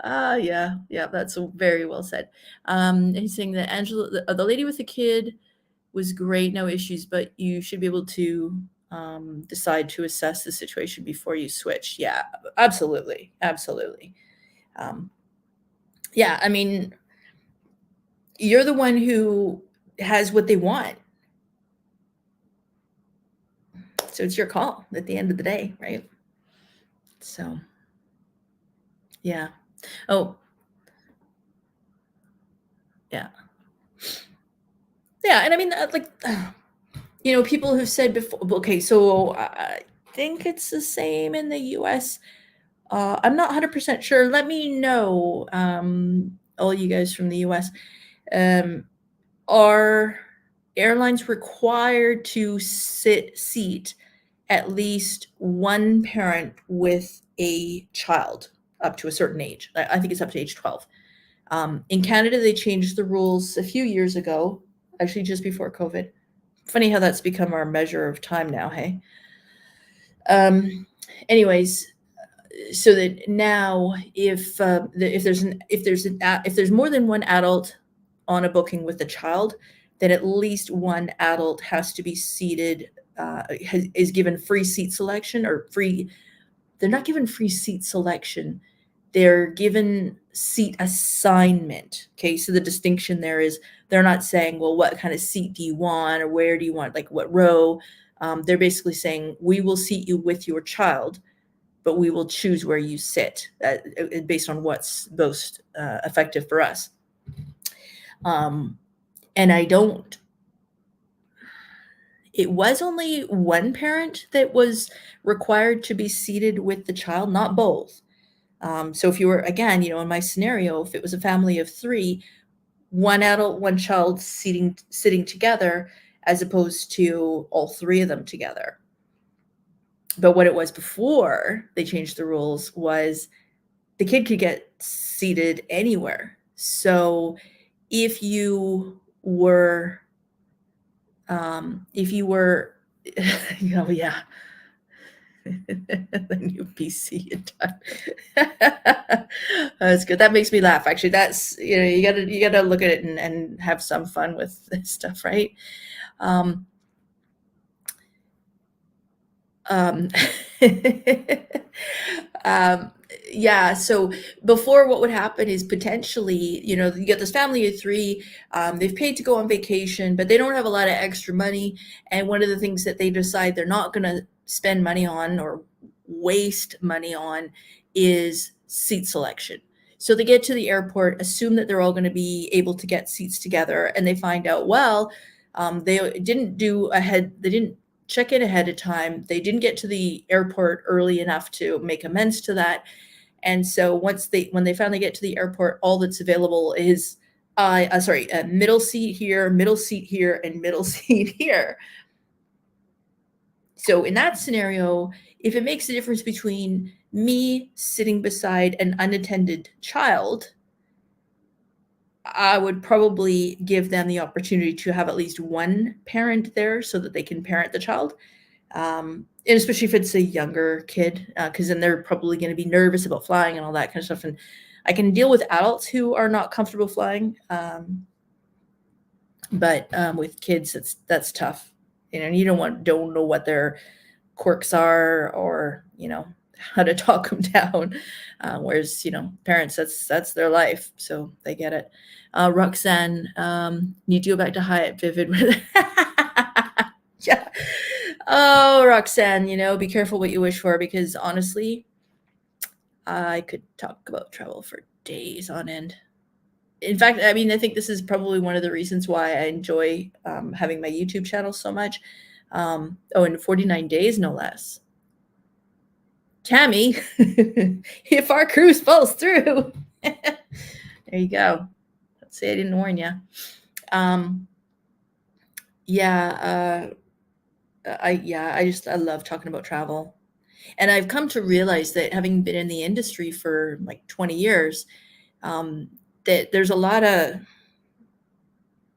Yeah, that's very well said. And he's saying that Angela, the lady with the kid, was great, no issues, but you should be able to decide to assess the situation before you switch. Yeah, absolutely. Yeah, I mean, you're the one who has what they want. So it's your call at the end of the day, right? So, yeah. Oh, yeah. Yeah, and I mean, people who've said before, okay, so I think it's the same in the US. I'm not 100% sure. Let me know, all you guys from the US. Are airlines required to seat at least one parent with a child up to a certain age? I think it's up to age 12. In Canada, they changed the rules a few years ago, actually just before COVID. Funny how that's become our measure of time now, hey? Anyways, so that now if there's more than one adult on a booking with a child, then at least one adult has to be seated, is given free seat selection or free. They're not given free seat selection. They're given seat assignment. Okay, so the distinction there is they're not saying, well, what kind of seat do you want or where do you want, like what row? They're basically saying, we will seat you with your child, but we will choose where you sit based on what's most effective for us. And it was only one parent that was required to be seated with the child, not both. So if you were, again, in my scenario, if it was a family of 3, one adult, one child sitting together, as opposed to all 3 of them together. But what it was before they changed the rules was the kid could get seated anywhere. So if you were, yeah, the new PC that's good. That makes me laugh. Actually, that's, you gotta look at it and have some fun with this stuff, right? Yeah, so before, what would happen is potentially, you get this family of 3, they've paid to go on vacation, but they don't have a lot of extra money. And one of the things that they decide they're not going to spend money on or waste money on is seat selection. So they get to the airport, assume that they're all going to be able to get seats together, and they find out, well, they didn't check in ahead of time. They didn't get to the airport early enough to make amends to that. And so when they finally get to the airport, all that's available is a middle seat here, middle seat here, and middle seat here. So in that scenario, if it makes a difference between me sitting beside an unattended child, I would probably give them the opportunity to have at least one parent there so that they can parent the child. And especially if it's a younger kid, because then they're probably going to be nervous about flying and all that kind of stuff. And I can deal with adults who are not comfortable flying, but with kids, that's tough. And you don't know what their quirks are, or how to talk them down. Whereas parents, that's their life, so they get it. Roxanne, need to go back to Hyatt Vivid. Yeah. Oh, Roxanne, be careful what you wish for, because honestly, I could talk about travel for days on end. In fact, I think this is probably one of the reasons why I enjoy having my YouTube channel so much. In 49 days, no less. Tammy, if our cruise falls through, there you go. Let's say I didn't warn you. I love talking about travel. And I've come to realize that, having been in the industry for like 20 years, that there's a lot of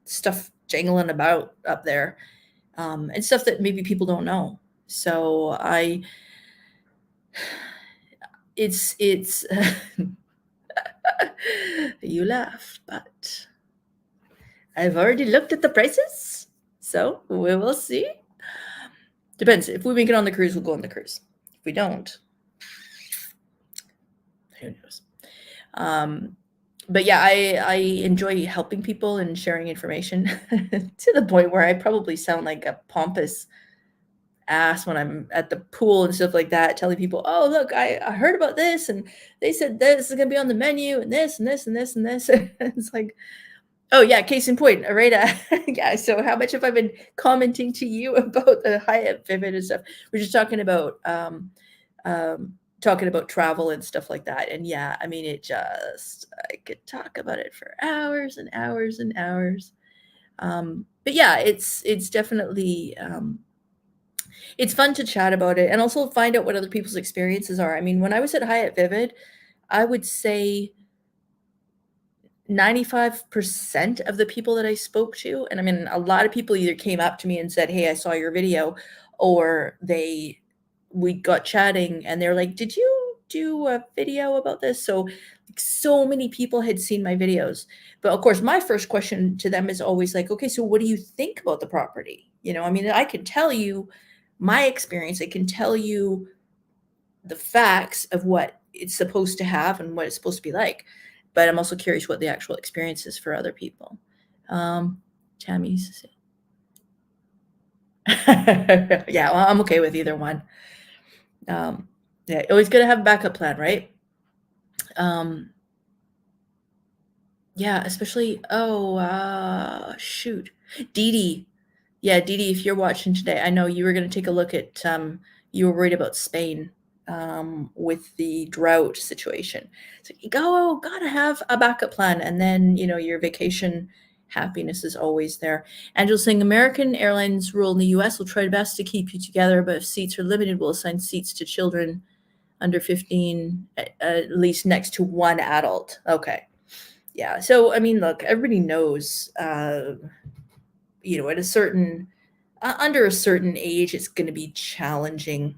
stuff jangling about up there, and stuff that maybe people don't know. So it's you laugh, but I've already looked at the prices, so we will see. Depends. If we make it on the cruise, we'll go on the cruise. If we don't, who knows? But yeah, I enjoy helping people and sharing information to the point where I probably sound like a pompous ass when I'm at the pool and stuff like that, telling people, oh, look, I heard about this, and they said this is going to be on the menu, and this, and this, and this, and this. It's like, oh yeah, case in point, Areta. Yeah, so how much have I been commenting to you about the Hyatt Vivid and stuff? We're just talking about talking about travel and stuff like that. And yeah, I mean, I could talk about it for hours and hours and hours. But yeah, it's definitely, it's fun to chat about it and also find out what other people's experiences are. I mean, when I was at Hyatt Vivid, I would say 95% of the people that I spoke to, and I mean, a lot of people either came up to me and said, "Hey, I saw your video," or we got chatting and they're like, "Did you do a video about this?" So, like, so many people had seen my videos. But of course, my first question to them is always like, "Okay, so what do you think about the property?" I mean, I can tell you my experience. I can tell you the facts of what it's supposed to have and what it's supposed to be like. But I'm also curious what the actual experience is for other people. Tammy's. Yeah, well, I'm okay with either one. Yeah, always got to have a backup plan, right? Yeah, especially, shoot. Dee Dee. Yeah, Dee Dee, if you're watching today, I know you were going to take a look at, you were worried about Spain with the drought situation. So you gotta have a backup plan. And then, your vacation happiness is always there. Angela's saying American Airlines rule in the US will try best to keep you together, but if seats are limited, we'll assign seats to children under 15, at least next to one adult. Okay. Yeah. So, I mean, look, everybody knows, at a certain, under a certain age, it's going to be challenging.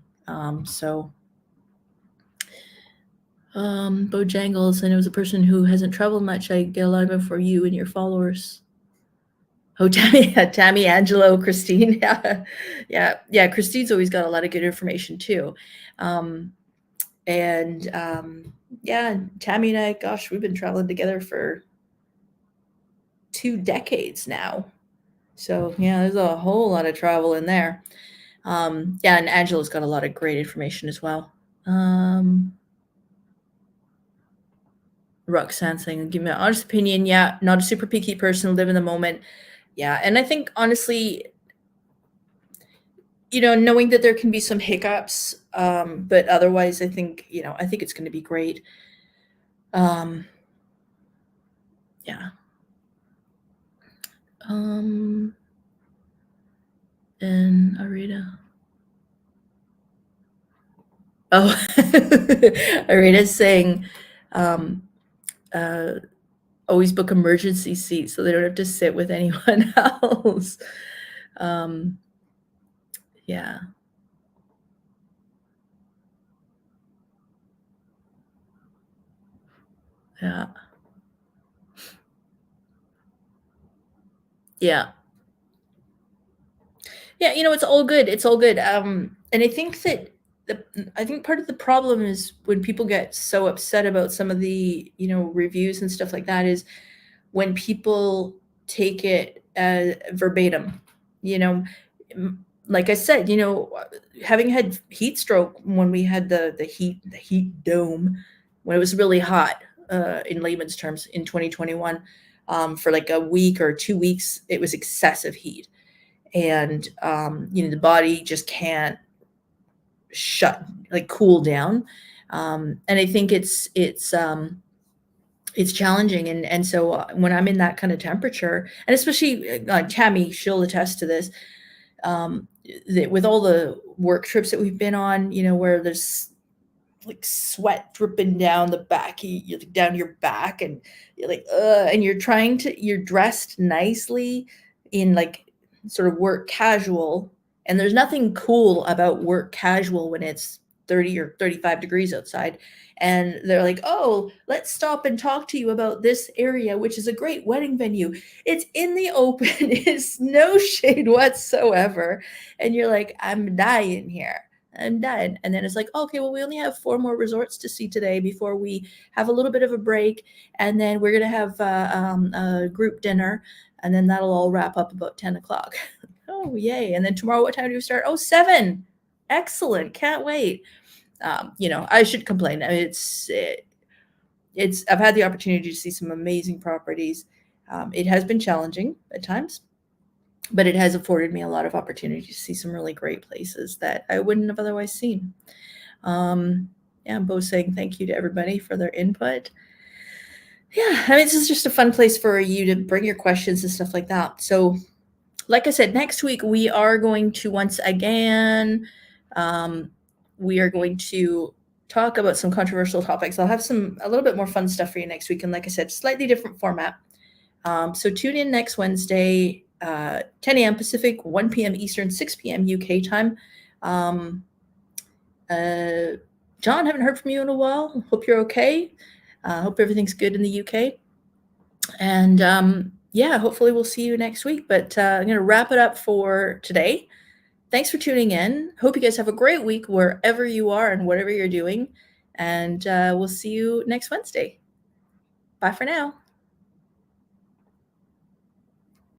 Bojangles, I know as a person who hasn't traveled much, I get a lot of info for you and your followers. Oh, Tammy, Angelo, Christine. Yeah. Christine's always got a lot of good information too. Yeah, Tammy and I, gosh, we've been traveling together for 2 decades now. So yeah, there's a whole lot of travel in there. Yeah, and Angela's got a lot of great information as well. Roxanne saying, give me an honest opinion. Yeah, not a super picky person, live in the moment. Yeah, and I think honestly, knowing that there can be some hiccups, but otherwise, I think it's going to be great. Yeah. And Arita. Oh, Arita's saying, always book emergency seats so they don't have to sit with anyone else. Yeah. Yeah. Yeah. Yeah, it's all good. It's all good. And I think that I think part of the problem is when people get so upset about some of the, reviews and stuff like that is when people take it verbatim. Like I said, having had heat stroke when we had the heat dome when it was really hot, in layman's terms, in 2021, for like a week or 2 weeks, it was excessive heat. And the body just can't cool down. And I think it's challenging. And so when I'm in that kind of temperature, and especially Tammy, she'll attest to this, that with all the work trips that we've been on, where there's like sweat dripping down the back, down your back, and you're like, and you're dressed nicely in like sort of work casual, and there's nothing cool about work casual when it's 30 or 35 degrees outside, and they're like, "Oh, let's stop and talk to you about this area, which is a great wedding venue. It's in the open, it's no shade whatsoever." And you're like, "I'm dying here. I'm done." And then it's like, "Okay, well, we only have 4 more resorts to see today before we have a little bit of a break, and then we're gonna have a group dinner, and then that'll all wrap up about 10 o'clock." Oh, yay! And then tomorrow, what time do we start? Oh, 7. Excellent! Can't wait. I should complain. I mean, it's. I've had the opportunity to see some amazing properties. It has been challenging at times, but it has afforded me a lot of opportunity to see some really great places that I wouldn't have otherwise seen. And Yeah, I'm both saying thank you to everybody for their input. Yeah, I mean, this is just a fun place for you to bring your questions and stuff like that. So, like I said, next week we are going to once again, we are going to talk about some controversial topics. I'll have a little bit more fun stuff for you next week. And like I said, slightly different format. So tune in next Wednesday, 10 a.m. Pacific, 1 p.m. Eastern, 6 p.m. UK time. John, haven't heard from you in a while. Hope you're okay. Hope everything's good in the UK. And yeah, hopefully we'll see you next week. But I'm going to wrap it up for today. Thanks for tuning in. Hope you guys have a great week wherever you are and whatever you're doing. And we'll see you next Wednesday. Bye for now.